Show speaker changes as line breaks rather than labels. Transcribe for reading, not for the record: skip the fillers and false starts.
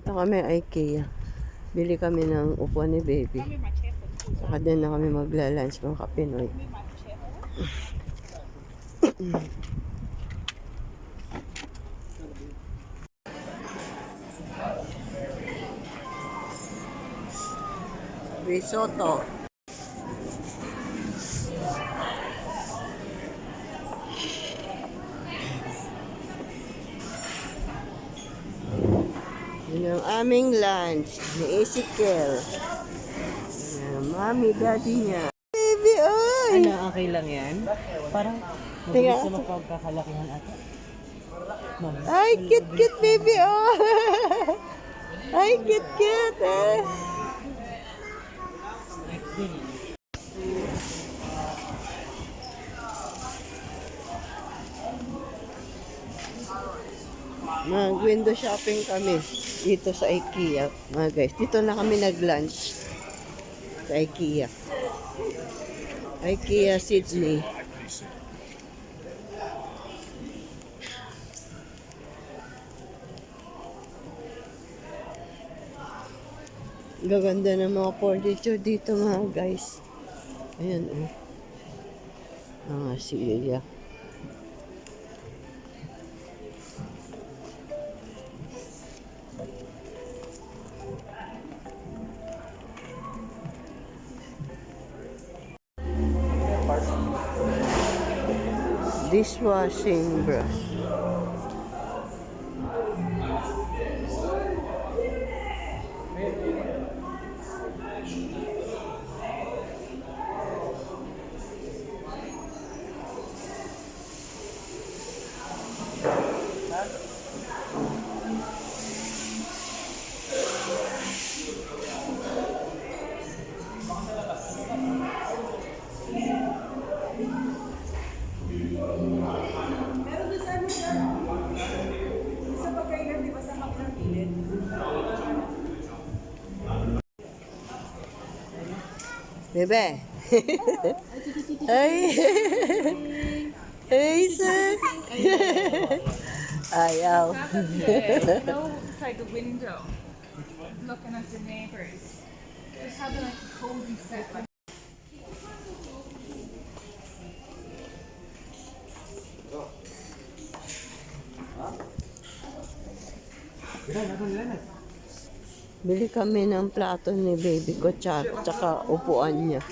Ito kami IKEA. Bili kami ng upuan ni baby. Saka din na kami magla-lunch mga kapinoy. Risotto. Yun ang aming lunch ni Ezekiel. Mami, daddy niya. Baby, oy!
Ano, okay lang yan? Parang mabilis sa magkakalakihan ata.
Ay, cute, baby, oh! Ay, cute, eh! Mag-window shopping kami dito sa IKEA, mga guys. Dito na kami nag-lunch sa IKEA. IKEA Sydney. Gaganda ng mga furniture dito, mga guys. Ayan, oh. Mga silya. Dishwashing brush. Bebe. Ay. Ay, sis. Ayaw.
Go outside the window, looking at the neighbors. Just having like a cozy set.
Bili kami ng plato ni baby ko, tsaka upuan niya.